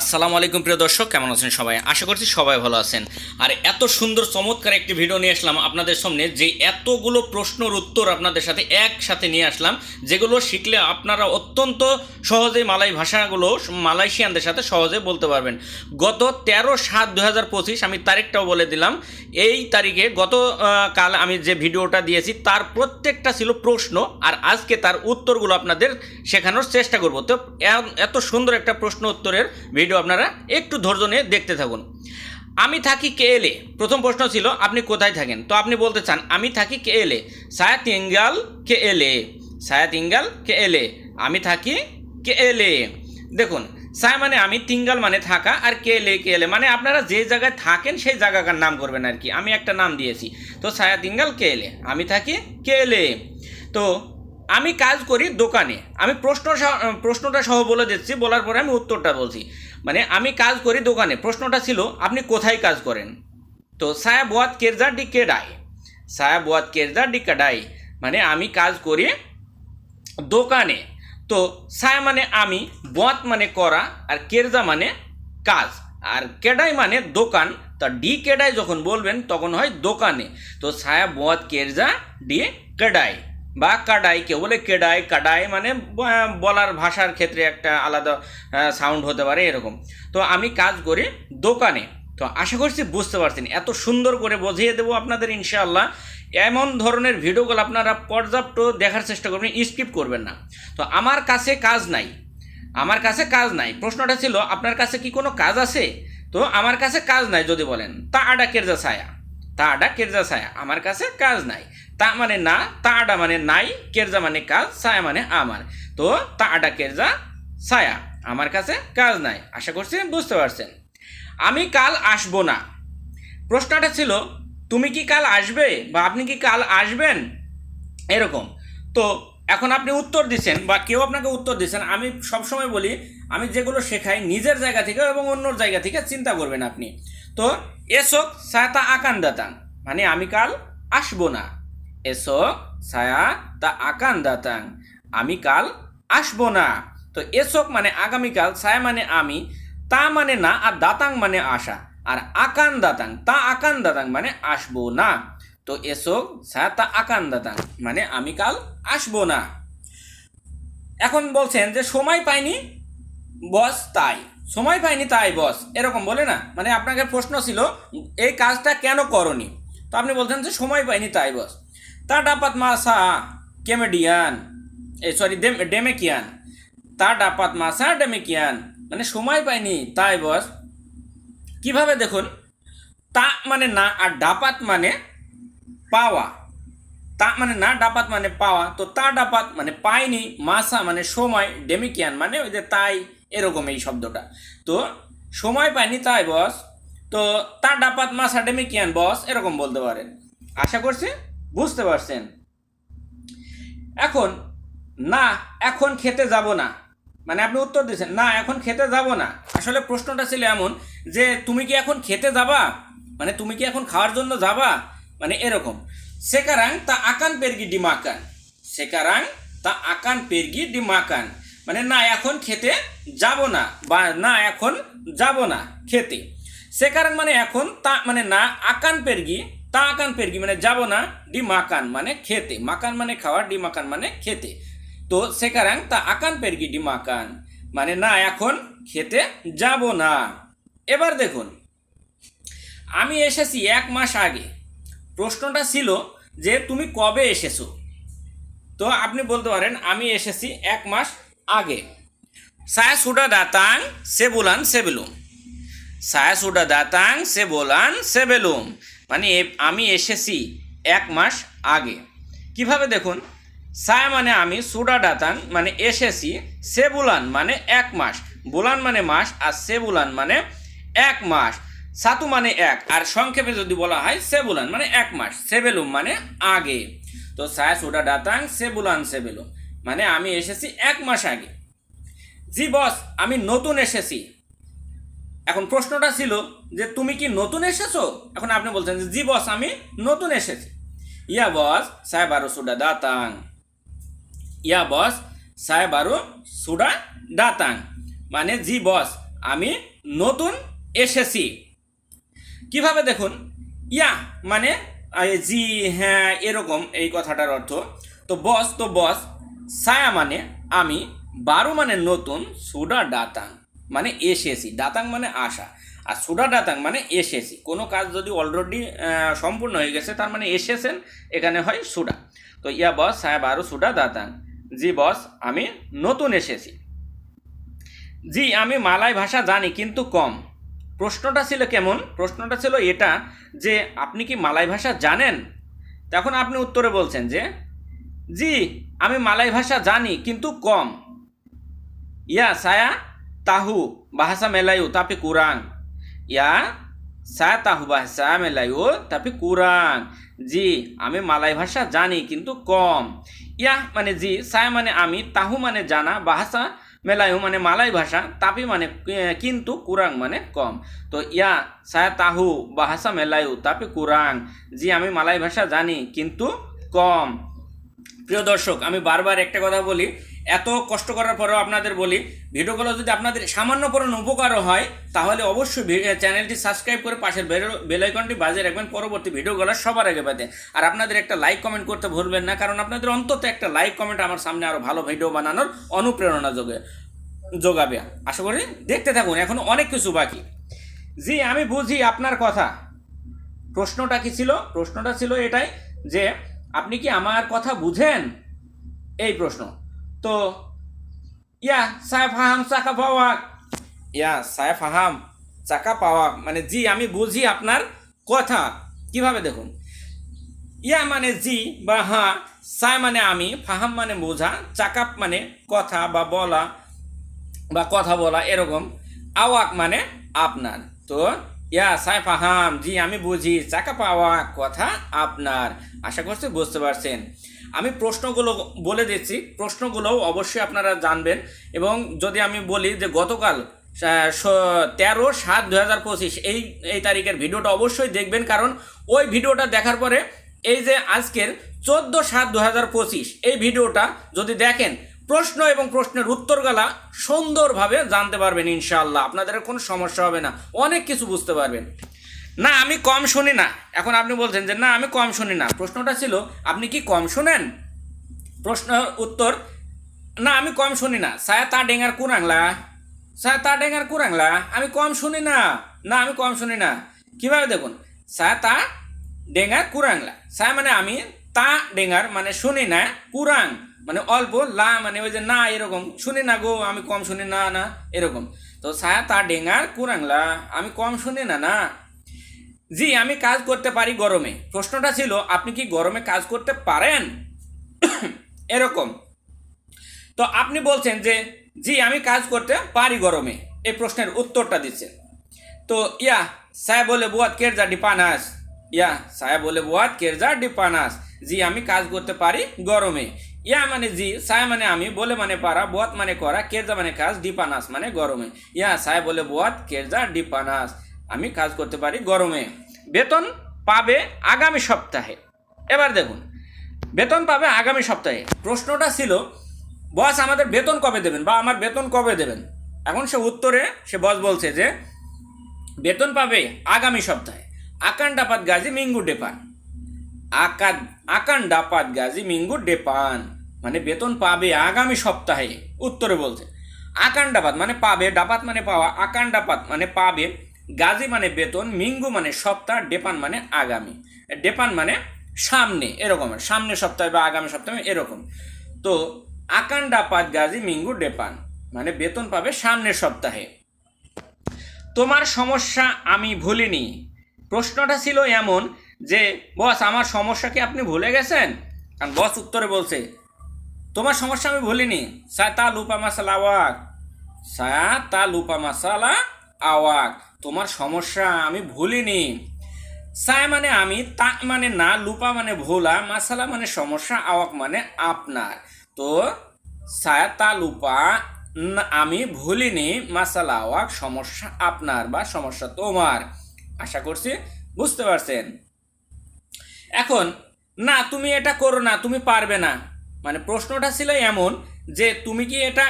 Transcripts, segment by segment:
আসসালামু আলাইকুম প্রিয় দর্শক, কেমন আছেন সবাই? আশা করছি সবাই ভালো আছেন। আর এত সুন্দর চমৎকার একটি ভিডিও নিয়ে আসলাম আপনাদের সামনে, যে এতগুলো প্রশ্নের উত্তর আপনাদের সাথে একসাথে নিয়ে আসলাম, যেগুলো শিখলে আপনারা অত্যন্ত সহজেই মালয়েশিয়ানদের সাথে সহজে বলতে পারবেন। গত 13/7/2025 আমি তারিখটাও বলে দিলাম। এই তারিখে কাল আমি যে ভিডিওটা দিয়েছি তার প্রত্যেকটা ছিল প্রশ্ন, আর আজকে তার উত্তরগুলো আপনাদের শেখানোর চেষ্টা করব। তো এত সুন্দর একটা প্রশ্ন উত্তরের ভিডিও আপনারা একটু ধৈর্য নিয়ে দেখতে থাকুন। আমি থাকি কেএলএ। প্রথম প্রশ্ন ছিল আপনি কোথায় থাকেন, তো আপনি বলতে চান আমি থাকি কেএলএ, সায়া তিঙ্গাল কেএলএ, সায়া তিঙ্গাল কেএলএ, আমি থাকি কেএলএ। দেখুন, সায়া মানে আমি, তিঙ্গাল মানে থাকা, আর কেএলএ কেএলএ মানে আপনারা যে জায়গায় থাকেন সেই জায়গাকার নাম করবেন আর কি। আমি একটা নাম দিয়েছি, তো সায়া তিঙ্গাল কেএলএ, আমি থাকি কেএলএ। তো আমি কাজ করি দোকানে। আমি প্রশ্নটা সহ বলে দিচ্ছি, বলার পরে আমি উত্তরটা বলছি। মানে আমি কাজ করি দোকানে, প্রশ্নটা ছিল আপনি কোথায় কাজ করেন। তো সায়া বুয়াত কেরজা ডি কেডাই, সায়া বুয়াত কেরজা ডি কেডাই মানে আমি কাজ করি দোকানে। তো সায়া মানে আমি, বুয়াত মানে করা, আর কেরজা মানে কাজ, আর কেডাই মানে দোকান। তা ডি কেডাই যখন বলবেন তখন হয় দোকানে। তো সায়া বুয়াত কেরজা ডি কেডাই বা কাডাই, কেউ বলে কেডাই, কাডাই মানে বলার ভাষার ক্ষেত্রে একটা আলাদা সাউন্ড হতে পারে এরকম। তো আমি কাজ করি দোকানে। তো আশা করছি বুঝতে পারছেন, এত সুন্দর করে বুঝিয়ে দেবো আপনাদের ইনশাআল্লাহ। এমন ধরনের ভিডিওগুলো আপনারা পর্যাপ্ত দেখার চেষ্টা করবেন, স্কিপ করবেন না। তো আমার কাছে কাজ নাই, আমার কাছে কাজ নাই, প্রশ্নটা ছিল আপনার কাছে কি কোনো কাজ আছে। তো আমার কাছে কাজ নাই যদি বলেন তা আডা কেরজা ছায়া, তা আডা কেরজা ছায়া, আমার কাছে কাজ নাই। তা মানে না, তা আডা মানে নাই, কেরজা মানে কাজ, ছায়া মানে আমার। তো তা আডা কেরজা ছায়া, আমার কাছে কাজ নাই। আশা করছি বুঝতে পারছেন। আমি কাল আসবো না, প্রশ্নটা ছিল তুমি কি কাল আসবে বা আপনি কি কাল আসবেন এরকম। তো এখন আপনি উত্তর দিচ্ছেন বা কেউ আপনাকে উত্তর দিচ্ছেন। আমি সবসময় বলি, আমি যেগুলো শেখাই নিজের জায়গা থেকে এবং অন্যর জায়গা থেকে চিন্তা করবেন আপনি। তো এসক সায়াতা আকান দাতাং মানে আমি কাল আসবো না, এসক সায়া তা আকান দাতাং আমি কাল আসবো না। তো এসক মানে আগামীকাল, সায়া মানে আমি, তা মানে না, আর দাতাং মানে আশা, আর আকান দাতাং তা আকান দাতাং মানে আসবো না। তো এসক সায়াতা আকান দাতাং মানে আমি কাল আসবো না। এখন বলছেন যে সময় পাইনি বস তাই, সময় পাইনি তাই বস এরকম বলে না, মানে আপনাকে প্রশ্ন ছিল এই কাজটা কেন করনি। তো আপনি বলছেন যে সময় পাইনি তাই বস। তা ডাপাত মাসা কেমেডিয়ান, ডেমেকিয়ান, তা ডাপাত মাসা ডেমেকিয়ান মানে সময় পাইনি তাই বস। কিভাবে দেখুন, তা মানে না, আর ডাপাত মানে পাওয়া। তা মানে না, ডাপাত মানে পাওয়া। তো তা ডাপাত মানে পাইনি, মাসা মানে সময়, ডেমিকিয়ান মানে ওই যে তাই, এরকম এই শব্দটা। তো সময় পাইনি তাই বস। তো তা ডাপাত মাসা ডেমিকিয়ান বস এরকম বলতে পারেন। আশা করছি বুঝতে পারছেন। এখন না, এখন খেতে যাব না মানে আপনি উত্তর দিচ্ছেন না, এখন খেতে যাব না। আসলে প্রশ্নটা ছিল এমন যে তুমি কি এখন খেতে যাবা, মানে তুমি কি এখন খাওয়ার জন্য যাবা, মানে এরকম। সেকারাং তা আকান পেরগি ডিমাকান, সেকারাং তা আকান পেরগি ডিমাকান মানে না এখন খেতে যাব না, বা না এখন যাব না খেতে। সেকারাং মানে এখন, তা মানে না, আকান পেরগি তা আকান পেরগি মানে যাব না, ডি মাকান মানে খেতে, মাকান মানে খাওয়া, ডি মাকান মানে খেতে। তো সেকারাং তা আকান পেরগি ডি মাকান মানে না এখন খেতে যাব না। এবার দেখুন, আমি এসেছি 1 মাস আগে, প্রশ্নটা ছিল যে তুমি কবে এসেছো। তো আপনি বলতে পারেন আমি এসেছি 1 মাস আগে। saya sudah datang sebulan sebelum, saya sudah datang sebulan sebelum মানে আমি এসেছি 1 মাস আগে। কিভাবে দেখুন, সায়া মানে আমি, সুডা ডাতাং মানে এসেছি, সেবুলান মানে 1 মাস, বুলান মানে মাস, আর সেবুলান মানে 1 মাস, সাতু মানে 1, আর সংক্ষেপে যদি বলা হয় সেবুলান মানে 1 মাস, সেবেলুম মানে আগে। তো সায়া সুডা ডাতাং সেবুলান সেবেলুম মানে আমি এসেছি 1 মাস আগে। জি বস আমি নতুন এসেছি। এখন প্রশ্নটা ছিল যে তুমি কি নতুন এসেছো, এখন আপনি বলছেন যে জি বস আমি নতুন এসেছি। ইয়া বস সায়া বারো সুডা দাতাং, ইয়া বস সায়া বারো সুডা দাতাং মানে জি বস আমি নতুন এসেছি। কিভাবে দেখুন, ইয়া মানে জি হ্যাঁ এরকম এই কথাটার অর্থ। তো বস ছায়া মানে আমি, বারো মানে নতুন, সুডা ডাতাং মানে এসেছি, ডাতাং মানে আসা, আর সুডা ডাতাং মানে এসেছি। কোনো কাজ যদি অলরেডি সম্পূর্ণ হয়ে গেছে তার মানে এসেছেন, এখানে হয় সুডা। তো ইয়া বস ছায়া বারো সুডা দাতাং, জি বস আমি নতুন এসেছি। জি আমি মালয় ভাষা জানি কিন্তু কম। প্রশ্নটা ছিল কেমন? প্রশ্নটা ছিল এটা যে আপনি কি মালয় ভাষা জানেন? তখন আপনি উত্তরে বলছেন যে জি আমি মালয় ভাষা জানি কিন্তু কম। ইয়া saya tahu bahasa Melayu tapi kurang. Ya saya tahu bahasa Melayu tapi kurang. জি আমি মালয় ভাষা জানি কিন্তু কম। ইয়া মানে জি, saya মানে আমি, তাহু মানে জানা, ভাষা মেলায়ু মানে মালয় ভাষা, তাপি মানে কিন্তু, কুরাং মানে কম। তো ইয়া saya tahu bahasa Melayu tapi kurang. জি আমি মালয় ভাষা জানি কিন্তু কম। প্রিয় দর্শক, আমি বারবার একটা কথা বলি, এত কষ্ট করার পরেও আপনাদের বলি, ভিডিওগুলো যদি আপনাদের সামান্য পরিমাণ উপকারও হয় তাহলে অবশ্যই চ্যানেলটি সাবস্ক্রাইব করে পাশের বেল আইকনটি বাজিয়ে রাখবেন পরবর্তী ভিডিওগুলো সবার আগে পেতে। আর আপনাদের একটা লাইক কমেন্ট করতে ভুলবেন না, কারণ আপনাদের অন্তত একটা লাইক কমেন্ট আমার সামনে আরও ভালো ভিডিও বানানোর অনুপ্রেরণা যোগাবে। আশা করি দেখতে থাকুন, এখন অনেক কিছু বাকি। জি আমি বুঝি আপনার কথা। প্রশ্নটা কি ছিল? প্রশ্নটা ছিল এটাই যে আপনি কি আমার কথা বুঝেন, এই প্রশ্ন। তো ইয়া saya paham চাকা পাওয়াক, ইয়া saya paham চাকা পাওয়াক মানে জি আমি বুঝি আপনার কথা। কিভাবে দেখুন, ইয়া মানে জি বা হ্যাঁ, সায় মানে আমি, ফাহাম মানে বোঝা, চাকাপ মানে কথা বা বলা বা কথা বলা এরকম, আওয়াক মানে আপনার। তো ইয়া সায় ফাহাম জি আমি বুঝি, চাকা পাওয়া কথা আপনার। আশা করছি বুঝতে পারছেন। আমি প্রশ্নগুলো বলে দিচ্ছি, প্রশ্নগুলোও অবশ্যই আপনারা জানবেন। এবং যদি আমি বলি যে গতকাল 13/7/2025 এই তারিখের ভিডিওটা অবশ্যই দেখবেন, কারণ ওই ভিডিওটা দেখার পরে এই যে আজকের 14/7/2025 এই ভিডিওটা যদি দেখেন, প্রশ্ন এবং প্রশ্নের উত্তরগুলা সুন্দরভাবে জানতে পারবেন ইনশাআল্লাহ। আপনাদের কোনো সমস্যা হবে না, অনেক কিছু বুঝতে পারবেন। না আমি কম শুনি না। এখন আপনি বলছেন যে না আমি কম শুনি না, প্রশ্নটা ছিল আপনি কি কম শুনেন? প্রশ্ন উত্তর, না আমি কম শুনি না। saya tak dengar kurang lah, saya tak dengar kurang lah, আমি কম শুনি না, না আমি কম শুনি না। কিভাবে দেখুন, saya tak dengar kurang lah, saya মানে আমি, তা ডেঙ্গার মানে শুনি না, কুরাং মানে অল্প, লা মানে ওই যে না এরকম, শুনি না গো আমি কম শুনি না না এরকম। তো saya tak dengar kurang lah, আমি কম শুনি না না। জি আমি কাজ করতে পারি গরমে। প্রশ্নটা ছিল আপনি কি গরমে কাজ করতে পারেন, এরকম। তো আপনি বলছেন যে জি আমি কাজ করতে পারি গরমে, এই প্রশ্নের উত্তরটা দিচ্ছেন। তো ইয়া saya boleh buat kerja di panas, ইয়া saya boleh buat kerja di panas, জি আমি কাজ করতে পারি গরমে। ইয়া মানে জি, saya মানে আমি, বলে মানে পারা, buat মানে করা, kerja মানে কাজ, di panas মানে গরমে। ইয়া saya boleh buat kerja di panas, আমি কাজ করতে পারি গরমে। বেতন পাবে আগামী সপ্তাহে। এবার দেখুন, বেতন পাবে আগামী সপ্তাহে। প্রশ্নটা ছিল বস আমাদের বেতন কবে দেবেন বা আমার বেতন কবে দেবেন। এখন সে উত্তরে সে বস বলছে যে বেতন পাবে আগামী সপ্তাহে। আকান dapat gaji minggu depan, আকান dapat gaji minggu depan মানে বেতন পাবে আগামী সপ্তাহে, উত্তরে বলছে। আকান dapat মানে পাবে, ডাপাত মানে পাওয়া, আকান dapat মানে পাবে, গাজি মানে বেতন, মিঙ্গু মানে সপ্তাহ, ডেপান মানে আগামী, ডেপান মানে সামনে, এরকম সামনে সপ্তাহে বা আগামী সপ্তাহে এরকম। তো আকান dapat gaji minggu depan মানে বেতন পাবে সামনের সপ্তাহে। তোমার সমস্যা আমি ভুলিনি। প্রশ্নটা ছিল এমন যে বস আমার সমস্যা কি আপনি ভুলে গেছেন? কারণ বস উত্তরে বলছে তোমার সমস্যা আমি ভুলিনি। saya tak lupa masalah awak, saya tak lupa masalah awak, তোমার সমস্যা আমি ভুলিনি। saya মানে আমি, তা মানে না, লুপা মানে ভোলা, মাসালা মানে সমস্যা, আওয়াক মানে আপনার। তো saya tak lupa আমি ভুলিনি, মাসালা আওয়াক সমস্যা আপনার বা সমস্যা তোমার। আশা করছি বুঝতে পারছেন। এখন না তুমি এটা করো না, তুমি পারবে না, মানে প্রশ্নটা ছিল এমন যে তুমি কি এটা,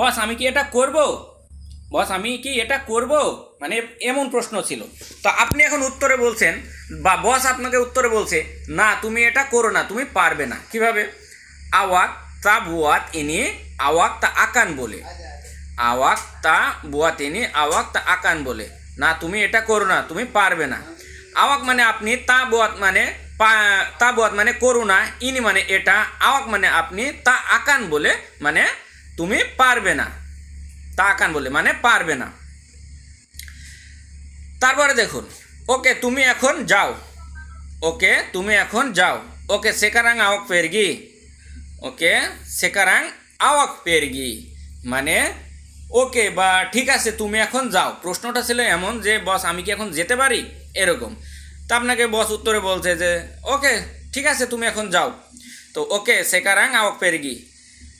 বস আমি কি এটা করব? বস আমি কি এটা করব, মানে এমন প্রশ্ন ছিল। তো আপনি এখন উত্তরে বলছেন, বা বস আপনাকে উত্তরে বলছে, না তুমি এটা করো না, তুমি পারবে না। কিভাবে? আওয়াক তা বুয়াত ইনি আওয়াক তা আকান বলে, আওয়াক তা বুয়াত ইনি আওয়াক তা আকান বলে, না তুমি এটা করো না, তুমি পারবে না। আওয়াক মানে আপনি, তা বুয়াত মানে তা বুয়াত মানে করো না, ইনি মানে এটা, আওয়াক মানে আপনি, তা আকান বলে মানে তুমি পারবে না, তা আকান বলে মানে পারবে না। তারপরে দেখুন, ওকে তুমি এখন যাও, ওকে তুমি এখন যাও, ওকে সেকারাং আওয়াক পেরগি, ওকে সেকারাং আওয়াক পেরগি মানে ওকে বা ঠিক আছে তুমি এখন যাও। প্রশ্নটা ছিল এমন যে বস আমি কি এখন যেতে পারি, এরকম। তা আপনাকে বস উত্তরে বলছে যে ওকে ঠিক আছে তুমি এখন যাও। তো ওকে সেকারাং আওয়াক পেরগি,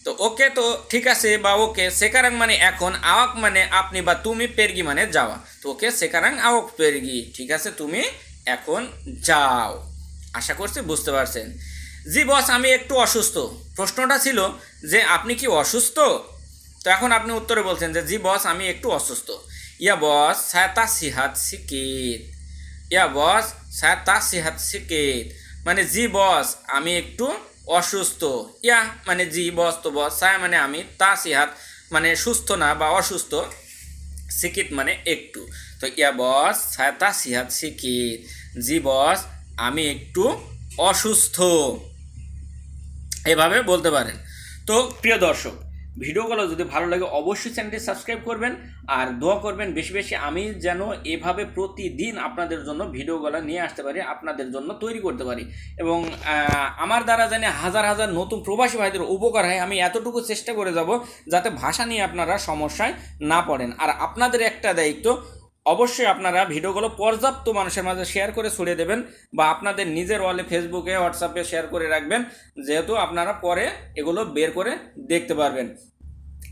তো ওকে তো ঠিক আছে বা ওকে সেকারাং মানে এখন, আওয়াক মানে আপনি বা তুমি, পেরগি মানে যাওয়া। তো ওকে সেকারাং আওয়াক পেরগি, ঠিক আছে তুমি এখন যাও। আশা করছি বুঝতে পারছেন। জি বস আমি একটু অসুস্থ। প্রশ্নটা ছিল যে আপনি কি অসুস্থ? তো এখন আপনি উত্তরে বলছেন যে জি বস আমি একটু অসুস্থ। ইয়া বস সায়তা সিহাত সিকিত, ইয়া বস সায়তা সিহাত সিকিত মানে জি বস আমি একটু অসুস্থ। ইয়া মানে জি, বস তো বস, সায়া মানে আমি, তা সিহাত মানে সুস্থ না বা অসুস্থ, সিকিত মানে একটু। তো ইয়া বস সায়তা সিহাত সিকিত, জি বস আমি একটু অসুস্থ, এভাবে বলতে পারেন। তো প্রিয় দর্শক, ভিডিওগুলো যদি ভালো লাগে অবশ্যই চ্যানেলটি সাবস্ক্রাইব করবেন আর দোয়া করবেন বেশি বেশি আমি যেন এভাবে প্রতিদিন আপনাদের জন্য ভিডিওগুলো নিয়ে আসতে পারি, আপনাদের জন্য তৈরি করতে পারি, এবং আমার দ্বারা যেন হাজার হাজার নতুন প্রবাসী ভাইদের উপকার হয়, আমি এতটুকু চেষ্টা করে যাব যাতে ভাষা নিয়ে আপনারা সমস্যায় না পড়েন। আর আপনাদের একটা দায়িত্ব, অবশ্যই আপনারা ভিডিওগুলো পর্যাপ্ত মানুষের মাঝে শেয়ার করে ছড়িয়ে দেবেন, বা আপনাদের নিজের ওয়ালে ফেসবুকে হোয়াটসঅ্যাপে শেয়ার করে রাখবেন, যেহেতু আপনারা পরে এগুলো বের করে দেখতে পারবেন।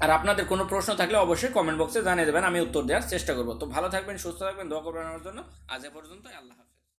আর আপনাদের কোনো প্রশ্ন থাকলে অবশ্যই কমেন্ট বক্সে জানিয়ে দেবেন, আমি উত্তর দেওয়ার চেষ্টা করব। তো ভালো থাকবেন, সুস্থ থাকবেন, দোয়া করবেন আমার জন্য। আজ এ পর্যন্ত, আল্লাহ হাফেজ।